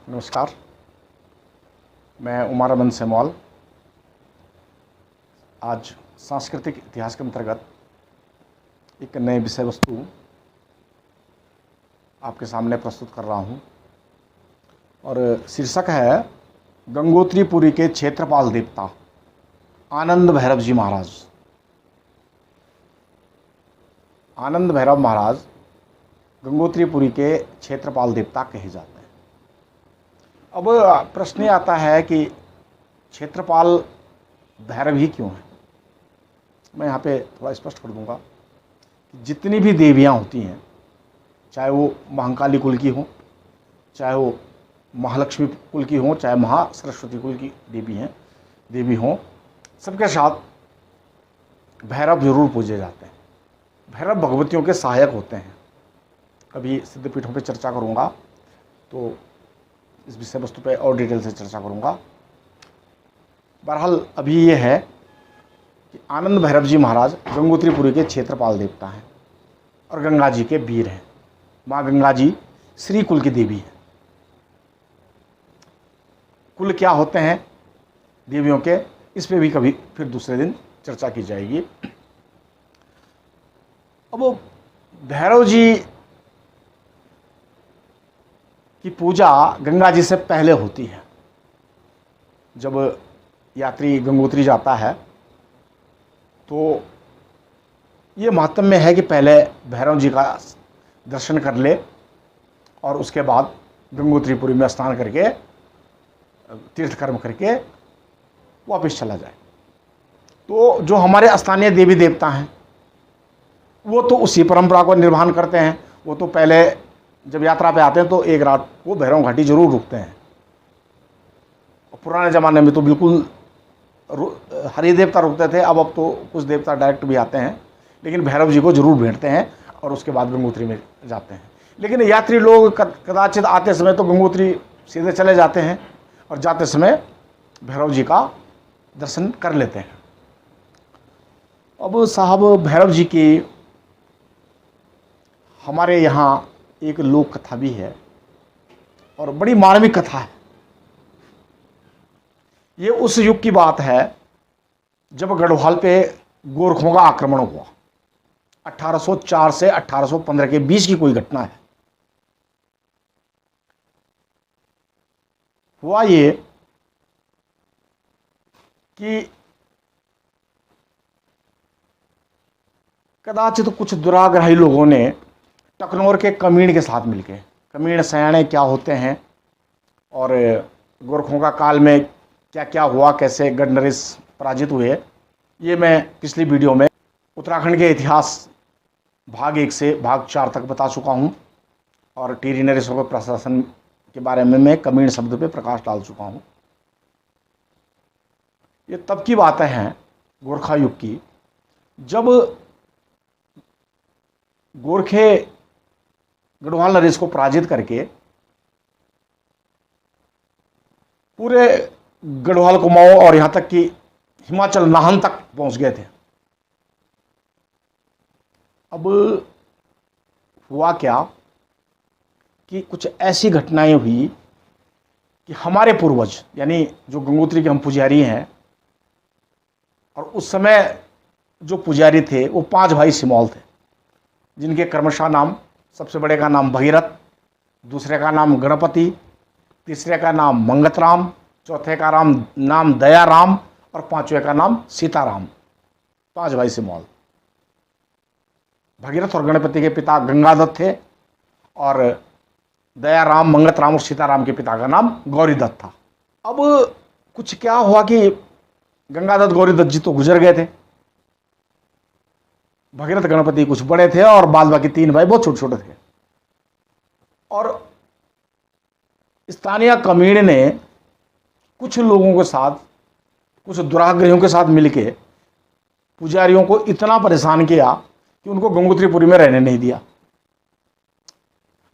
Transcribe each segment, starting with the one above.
नमस्कार। मैं उमारमन सेमवाल आज सांस्कृतिक इतिहास के अंतर्गत एक नए विषय वस्तु आपके सामने प्रस्तुत कर रहा हूं और शीर्षक है गंगोत्रीपुरी के क्षेत्रपाल देवता आनंद भैरव जी महाराज। आनंद भैरव महाराज गंगोत्रीपुरी के क्षेत्रपाल देवता कहे जाते हैं। अब प्रश्न ये आता है कि क्षेत्रपाल भैरव ही क्यों है। मैं यहाँ पे थोड़ा स्पष्ट कर दूंगा कि जितनी भी देवियाँ होती हैं, चाहे वो महाकाली कुल की हों, चाहे वो महालक्ष्मी कुल की हों, चाहे महासरस्वती कुल की देवी हों, सबके साथ भैरव जरूर पूजे जाते हैं। भैरव भगवतियों के सहायक होते हैं। कभी सिद्धपीठों पे चर्चा करूँगा तो इस विषय वस्तु पे और डिटेल से चर्चा करूँगा। बहरहाल अभी ये है कि आनंद भैरव जी महाराज गंगोत्रीपुरी के क्षेत्रपाल देवता हैं और गंगा जी के वीर हैं। माँ गंगा जी श्री कुल की देवी हैं। कुल क्या होते हैं देवियों के, इस पे भी कभी फिर दूसरे दिन चर्चा की जाएगी। अब वो भैरव जी की पूजा गंगा जी से पहले होती है। जब यात्री गंगोत्री जाता है तो ये महात्म्य है कि पहले भैरव जी का दर्शन कर ले और उसके बाद गंगोत्रीपुरी में स्नान करके तीर्थ कर्म करके वापस चला जाए। तो जो हमारे स्थानीय देवी देवता हैं वो तो उसी परंपरा को निर्वहन करते हैं। वो तो पहले जब यात्रा पे आते हैं तो एक रात वो भैरव घाटी जरूर रुकते हैं। पुराने ज़माने में तो बिल्कुल हरि देवता रुकते थे। अब तो कुछ देवता डायरेक्ट भी आते हैं, लेकिन भैरव जी को जरूर भेंटते हैं और उसके बाद गंगोत्री में जाते हैं। लेकिन यात्री लोग कदाचित आते समय तो गंगोत्री सीधे चले जाते हैं और जाते समय भैरव जी का दर्शन कर लेते हैं। अब साहब भैरव जी की हमारे यहाँ एक लोक कथा भी है और बड़ी मार्मिक कथा है। ये उस युग की बात है जब गढ़वाल पे गोरखों का आक्रमण हुआ। 1804 से 1815 के बीच की कोई घटना है। हुआ ये कि कदाचित कुछ दुराग्रही लोगों ने टकनौर के कमीण के साथ मिलके, कमीण सयाने क्या होते हैं और गोरखों का काल में क्या क्या हुआ, कैसे गढ़ नरेश पराजित हुए, ये मैं पिछली वीडियो में उत्तराखंड के इतिहास भाग 1 से भाग 4 तक बता चुका हूँ और टिहरी नरेशों के प्रशासन के बारे में मैं कमीण शब्द पे प्रकाश डाल चुका हूँ। ये तब की बातें हैं गोरखा युग की, जब गोरखे गढ़वाल नरेश को पराजित करके पूरे गढ़वाल कुमाऊं और यहां तक कि हिमाचल नाहन तक पहुंच गए थे। अब हुआ क्या कि कुछ ऐसी घटनाएं हुई कि हमारे पूर्वज यानी जो गंगोत्री के हम पुजारी हैं, और उस समय जो पुजारी थे वो 5 भाई सिमौल थे, जिनके क्रमशः नाम, सबसे बड़े का नाम भगीरथ, दूसरे का नाम गणपति, तीसरे का नाम मंगतराम, चौथे का नाम दयाराम और 5वें का नाम सीताराम। 5 भाई सिमौल। भगीरथ और गणपति के पिता गंगादत्त थे और दयाराम, मंगतराम और सीताराम के पिता का नाम गौरीदत्त था। अब कुछ क्या हुआ कि गंगादत्त गौरीदत्त जी तो गुजर गए थे। भगीरथ गणपति कुछ बड़े थे और बाद बाकी 3 भाई बहुत छोटे छोटे थे। और स्थानीय कमीण ने कुछ लोगों के साथ, कुछ दुराग्रहियों के साथ मिलके पुजारियों को इतना परेशान किया कि उनको गंगोत्रीपुरी में रहने नहीं दिया।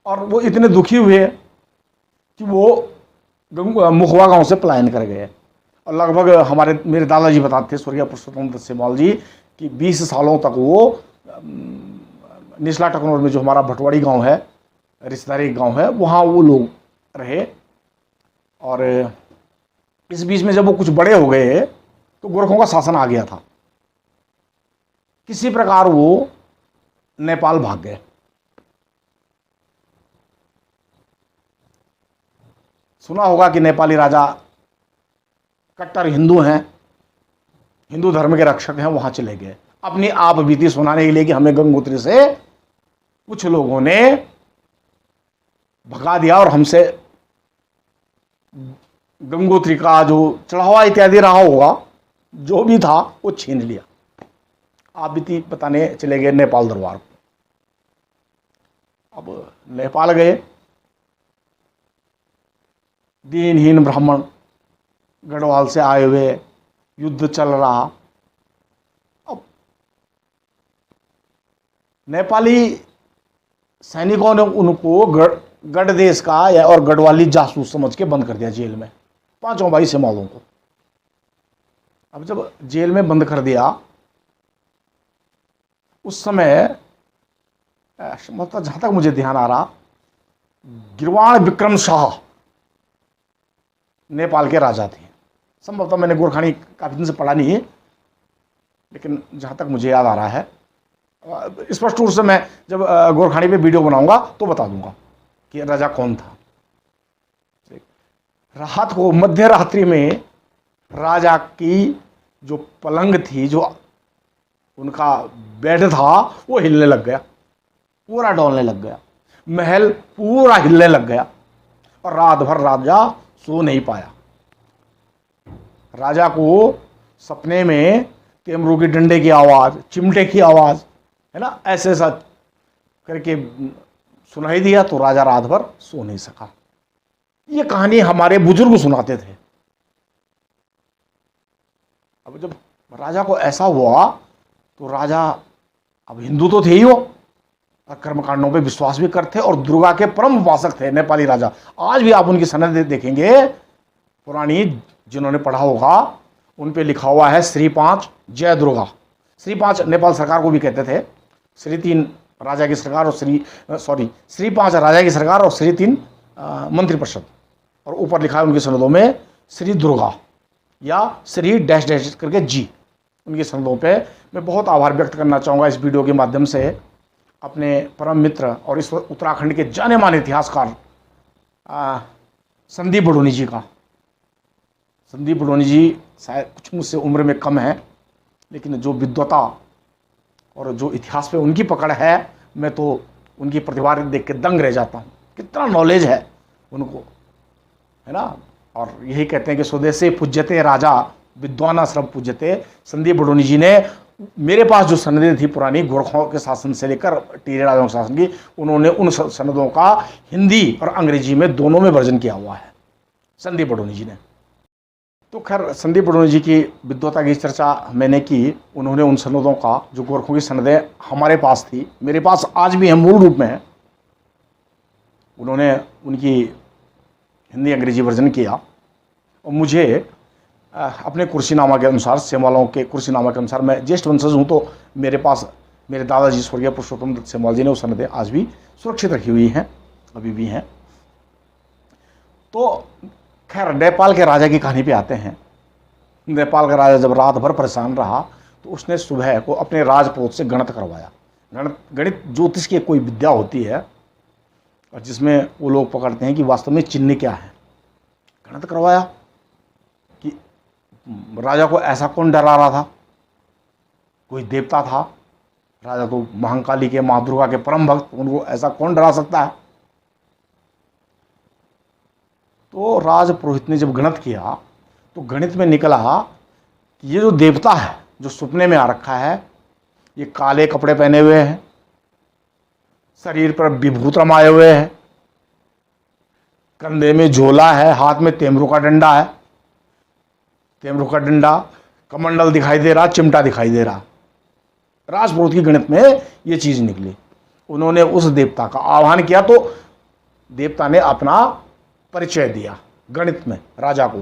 और वो इतने दुखी हुए कि वो मुखवा गांव से पलायन कर गए। और लगभग मेरे दादाजी बताते थे, स्वर्गीय पुरुषोत्तम दत्त सेमवाल जी, कि 20 सालों तक वो निचला टकनौर में जो हमारा भटवाड़ी गांव है, रिश्तेदारी गांव है, वहाँ वो लोग रहे और इस बीच में जब वो कुछ बड़े हो गए तो गोरखों का शासन आ गया था। किसी प्रकार वो नेपाल भाग गए। सुना होगा कि नेपाली राजा कट्टर हिंदू हैं, हिंदू धर्म के रक्षक हैं, वहां चले गए अपनी आप बीती सुनाने के लिए कि हमें गंगोत्री से कुछ लोगों ने भगा दिया और हमसे गंगोत्री का जो चढ़ावा इत्यादि रहा होगा, जो भी था वो छीन लिया। आप बीती बताने चले गए नेपाल दरबार को। अब नेपाल गए, दीनहीन ब्राह्मण गढ़वाल से आए हुए, युद्ध चल रहा। अब नेपाली सैनिकों ने उनको गढ़ देश का या और गढ़वाली जासूस समझ के बंद कर दिया जेल में, पांचों भाई सेमालों को। अब जब जेल में बंद कर दिया, उस समय मतलब जहां तक मुझे ध्यान आ रहा, गिरवाण विक्रम शाह नेपाल के राजा थे। संभवतः मैंने गोरखानी काफी दिन से पढ़ा नहीं है, लेकिन जहां तक मुझे याद आ रहा है, स्पष्ट रूप से मैं जब गोरखानी पे वीडियो बनाऊंगा तो बता दूंगा कि राजा कौन था। रात को मध्य रात्रि में राजा की जो पलंग थी, जो उनका बेड था, वो हिलने लग गया, पूरा डोलने लग गया, महल पूरा हिलने लग गया और रात भर राजा सो नहीं पाया। राजा को सपने में तेमरू के डंडे की आवाज, चिमटे की आवाज, है ना, ऐसे ऐसा करके सुनाई दिया, तो राजा रात भर सो नहीं सका। ये कहानी हमारे बुजुर्ग सुनाते थे। अब जब राजा को ऐसा हुआ तो राजा, अब हिंदू तो थे ही वो, और कर्मकांडों पे विश्वास भी करते और दुर्गा के परम उपासक थे नेपाली राजा। आज भी आप उनकी सनद देखेंगे पुरानी, जिन्होंने पढ़ा होगा, उन पे लिखा हुआ है श्री 5 जय दुर्गा। श्री 5 नेपाल सरकार को भी कहते थे, श्री 3 राजा की सरकार और श्री 5 राजा की सरकार और श्री 3 मंत्रिपरिषद, और ऊपर लिखा है उनकी सनदों में श्री दुर्गा या श्री डैश डैश करके जी। उनकी सनदों पे मैं बहुत आभार व्यक्त करना चाहूँगा इस वीडियो के माध्यम से अपने परम मित्र और इस उत्तराखंड के जाने माने इतिहासकार संदीप बडोनी जी का। संदीप बडोनी जी शायद कुछ मुझसे उम्र में कम है, लेकिन जो विद्वता और जो इतिहास पे उनकी पकड़ है, मैं तो उनकी प्रतिभा देख के दंग रह जाता हूँ। कितना नॉलेज है उनको, है ना। और यही कहते हैं कि स्वदेशे पूज्यते राजा विद्वाना सर्व पूज्यते। संदीप बडोनी जी ने मेरे पास जो सनदें थी पुरानी गोरखों के शासन से लेकर टीरे राजाओं के शासन की, उन्होंने उन सनदों का हिंदी और अंग्रेजी में दोनों में वर्जन किया हुआ है संदीप बडोनी जी ने। तो खैर, संदीप बडोनी जी की विद्वता की चर्चा मैंने की। उन्होंने उन सनदों का, जो गोरखों की सनदें हमारे पास थी, मेरे पास आज भी है, मूल रूप में है, उन्होंने उनकी हिंदी अंग्रेजी वर्जन किया। और मुझे अपने कुर्सीनामा के अनुसार, सेमालों के कुर्सीनामा के अनुसार, मैं ज्येष्ठ वंशज हूँ, तो मेरे पास मेरे दादाजी स्वर्गीय पुरुषोत्तम दत्त सेमवाल जी ने वो सनदें आज भी सुरक्षित रखी हुई हैं, अभी भी हैं। तो खैर, नेपाल के राजा की कहानी पे आते हैं। नेपाल का राजा जब रात भर परेशान रहा तो उसने सुबह को अपने राजपुरोहित से गणित करवाया। गणित ज्योतिष की कोई विद्या होती है और जिसमें वो लोग पकड़ते हैं कि वास्तव में चिन्ह क्या है। गणित करवाया कि राजा को ऐसा कौन डरा रहा था, कोई देवता था, राजा तो महाकाली के, माँ दुर्गा के परम भक्त, उनको ऐसा कौन डरा सकता है। तो राजपुरोहित ने जब गणित किया तो गणित में निकला कि ये जो देवता है जो सपने में आ रखा है, ये काले कपड़े पहने हुए हैं, शरीर पर विभूत रमाए हुए हैं, कंधे में झोला है, हाथ में तेमरू का डंडा है, तेमरू का डंडा, कमंडल दिखाई दे रहा, चिमटा दिखाई दे रहा। राजपुरोहित की गणित में ये चीज निकली। उन्होंने उस देवता का आह्वान किया तो देवता ने अपना परिचय दिया गणित में राजा को,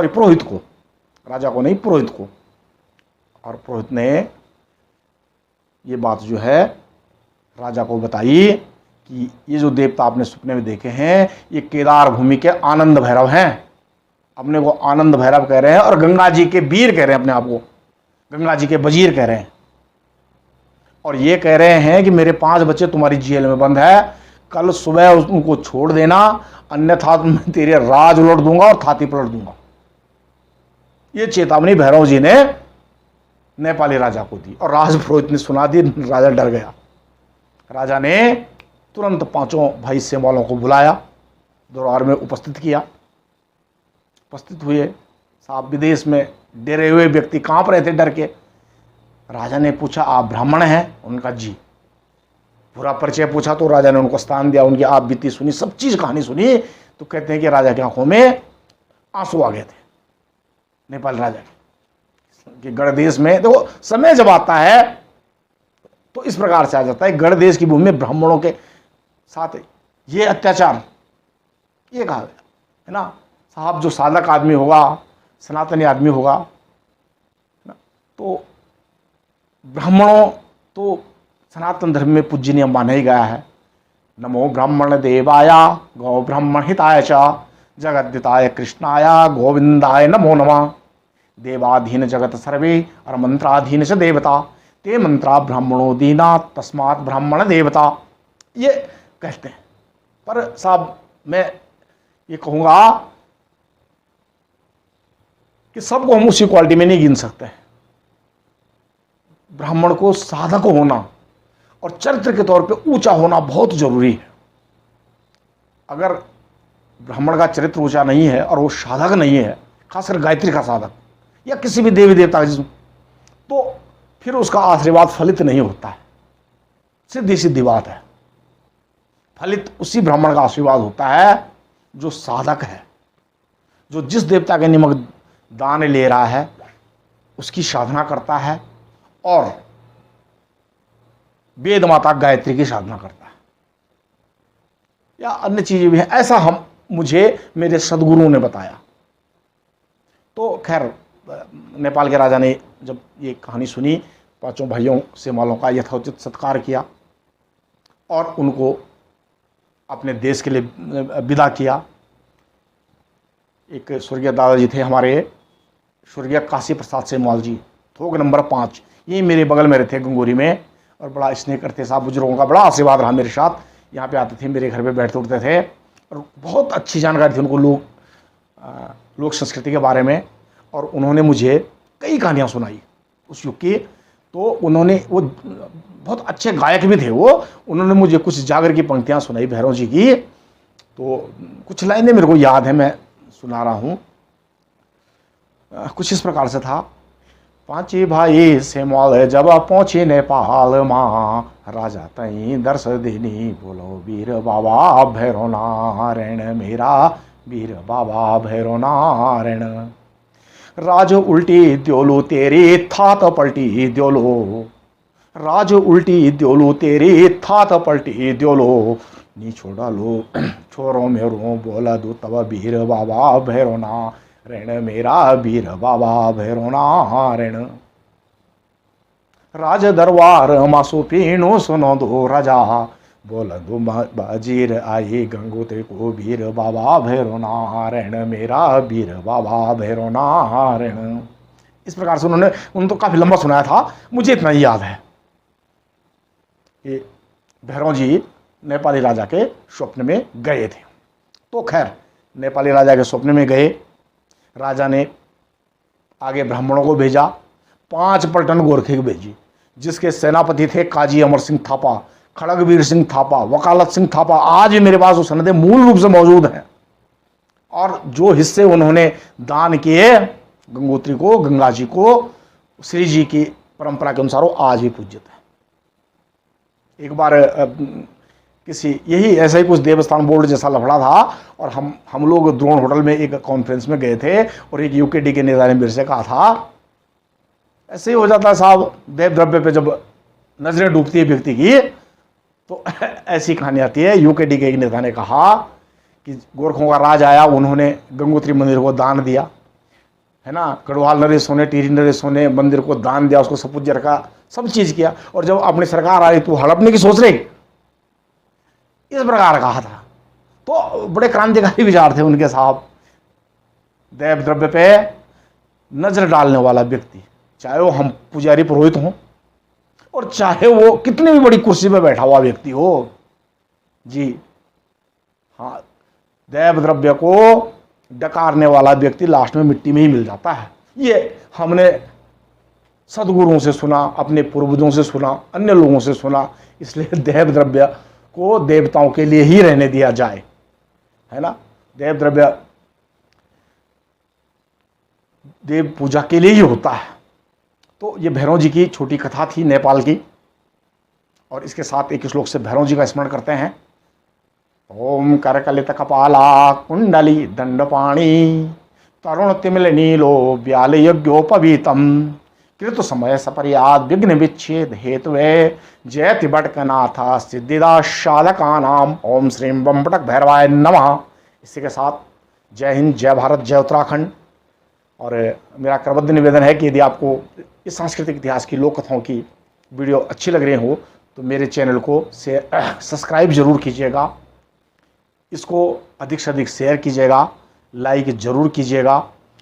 पुरोहित को, राजा को नहीं, पुरोहित को। और पुरोहित ने ये बात जो है राजा को बताई कि ये जो देवता आपने सपने में देखे हैं ये केदार भूमि के आनंद भैरव हैं। अपने को आनंद भैरव कह रहे हैं और गंगा जी के वीर कह रहे हैं, अपने आप को गंगा जी के वजीर कह रहे हैं। और ये कह रहे हैं कि मेरे 5 बच्चे तुम्हारी जेल में बंद है, कल सुबह उनको छोड़ देना, अन्यथा मैं तेरे राज उलट दूंगा और छाती पलट दूंगा। ये चेतावनी भैरव जी ने नेपाली राजा को दी और राजपुरोहित ने सुना दी। राजा डर गया। राजा ने तुरंत 5 भाई सेवालों को बुलाया, दरबार में उपस्थित किया। उपस्थित हुए। साहब विदेश में डरे हुए व्यक्ति कांप रहे थे डर के। राजा ने पूछा आप ब्राह्मण हैं? उनका जी। पूरा परिचय पूछा तो राजा ने उनको स्थान दिया, उनकी आप बीती सुनी, सब चीज कहानी सुनी। तो कहते हैं कि राजा की आंखों में आंसू आ गए थे, नेपाल राजा के। गढ़ देश में देखो समय जब आता है तो इस प्रकार से आ जाता है। गढ़ देश की भूमि में ब्राह्मणों के साथ ये अत्याचार, ये कहा गया है ना। साहब जो साधक आदमी होगा, सनातनी आदमी होगा, तो ब्राह्मणों तो सनातन धर्म में पूजनीय माना ही गया है। नमो ब्राह्मण देवाया गौ ब्राह्मण हिताय च जगद्दिताय कृष्णाय गोविंदाय नमो नमः। देवाधीन जगत सर्वे और मंत्राधीन च देवता ते मंत्रा ब्राह्मणो दीना तस्मात् ब्राह्मण देवता, ये कहते हैं। पर साहब मैं ये कहूँगा कि सबको हम उसी क्वालिटी में नहीं गिन सकते। ब्राह्मण को साधक होना और चरित्र के तौर पे ऊंचा होना बहुत जरूरी है। अगर ब्राह्मण का चरित्र ऊंचा नहीं है और वो साधक नहीं है, खासकर गायत्री का साधक या किसी भी देवी देवता का, तो फिर उसका आशीर्वाद फलित नहीं होता है। सीधी सीधी बात है। फलित उसी ब्राह्मण का आशीर्वाद होता है जो साधक है, जो जिस देवता के निमक दान ले रहा है उसकी साधना करता है और वेद माता गायत्री की साधना करता है या अन्य चीजें भी हैं। ऐसा मुझे मेरे सदगुरुओं ने बताया। तो खैर नेपाल के राजा ने जब ये कहानी सुनी, 5 भाइयों से मालों का यथोचित सत्कार किया और उनको अपने देश के लिए विदा किया। एक स्वर्गीय दादाजी थे हमारे, स्वर्गीय काशी प्रसाद सेमवाल जी, थोक नंबर 5, यही मेरे बगल में रहते गंगोरी में और बड़ा स्नेह करते। साहब बुजुर्गों का बड़ा आशीर्वाद रहा मेरे साथ। यहाँ पे आते थे, मेरे घर पे बैठते उठते थे और बहुत अच्छी जानकारी थी उनको लोक संस्कृति के बारे में। और उन्होंने मुझे कई कहानियाँ सुनाई उस युग की। तो वो बहुत अच्छे गायक भी थे वो। उन्होंने मुझे कुछ जागर की पंक्तियाँ सुनाई भैरव जी की। तो कुछ लाइनें मेरे को याद है, मैं सुना रहा हूँ। कुछ इस प्रकार से था। 5 भाई सेमवाल जब पहुँचे नेपाल माँ, राजा तई दर्श देनी बोलो वीर बाबा भैरव नारायण, मेरा वीर बाबा भैरव नारायण। राज उल्टी द्योलो तेरी थात पलटी द्योलो, राज उल्टी द्योलो तेरी थात पलटी द्योलो, नी छोड़ा लो छोरो मेरो बोला दो तब वीर बाबा भैरव नारायण, मेरा वीर बाबा भैरव नारायण। राज दरबार मासो पीणो सुनो दो राजा, बोल दो बाजीर आई गंगोत्री को वीर बाबा भैरव नारायण, मेरा वीर बाबा भैरव नारायण। इस प्रकार से उन्होंने तो काफी लंबा सुनाया था, मुझे इतना ही याद है कि भैरव जी नेपाली राजा के स्वप्न में गए थे। तो खैर नेपाली राजा के स्वप्न में गए। राजा ने आगे ब्राह्मणों को भेजा, 5 पलटन गोरखे को भेजी, जिसके सेनापति थे काजी अमर सिंह थापा, खड़गवीर सिंह थापा, वकालत सिंह थापा। आज भी मेरे पास वो सनदें मूल रूप से मौजूद हैं। और जो हिस्से उन्होंने दान किए गंगोत्री को, गंगा जी को, श्री जी की परंपरा के अनुसार वो आज भी पूज्यत है। एक बार किसी यही ऐसा ही कुछ देवस्थान बोर्ड जैसा लफड़ा था और हम लोग द्रोण होटल में एक कॉन्फ्रेंस में गए थे और एक यूकेडी के नेता ने मेरे से कहा था, ऐसे ही हो जाता है साहब, देव द्रव्य पे जब नजरें डूबती है व्यक्ति की तो ऐसी कहानी आती है। यूकेडी के एक नेता ने कहा कि गोरखों का राज आया, उन्होंने गंगोत्री मंदिर को दान दिया, है ना, गढ़वाल नरेशों ने, टिहरी नरेशों ने मंदिर को दान दिया, उसको सब पूज्य रखा, सब चीज़ किया। और जब अपनी सरकार आई तो हड़पने की सोच रही। इस प्रकार कहा था। तो बड़े क्रांतिकारी विचार थे उनके साहब। देव द्रव्य पे नजर डालने वाला व्यक्ति, चाहे वो हम पुजारी पुरोहित हों और चाहे वो कितनी भी बड़ी कुर्सी पे बैठा हुआ व्यक्ति हो जी, हाँ, देव द्रव्य को डकारने वाला व्यक्ति लास्ट में मिट्टी में ही मिल जाता है। ये हमने सदगुरुओं से सुना, अपने पूर्वजों से सुना, अन्य लोगों से सुना। इसलिए देव द्रव्य को देवताओं के लिए ही रहने दिया जाए, है ना। देव द्रव्य देव पूजा के लिए ही होता है। तो ये भैरव जी की छोटी कथा थी नेपाल की, और इसके साथ एक श्लोक से भैरव जी का स्मरण करते हैं। ओम करकलित कपाला कुंडली दंडपाणी तरुण तिमिल नीलो व्याल यज्ञोपवीतम कृत समय सपर्याद विघ्न विच्छेद हेतुवे जयति बटकनाथ सिद्धिदा साधका नाम। ओम श्रीम बम बटक भैरवाय नमः। इसी के साथ जय हिंद, जय भारत, जय उत्तराखंड। और मेरा करबद्ध निवेदन है कि यदि आपको इस सांस्कृतिक इतिहास की लोक कथाओं की वीडियो अच्छी लग रही हो तो मेरे चैनल को सब्सक्राइब जरूर कीजिएगा, इसको अधिक से अधिक शेयर कीजिएगा, लाइक जरूर कीजिएगा।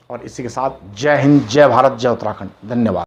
और इसी के साथ जय हिंद, जय भारत, जय उत्तराखंड। धन्यवाद।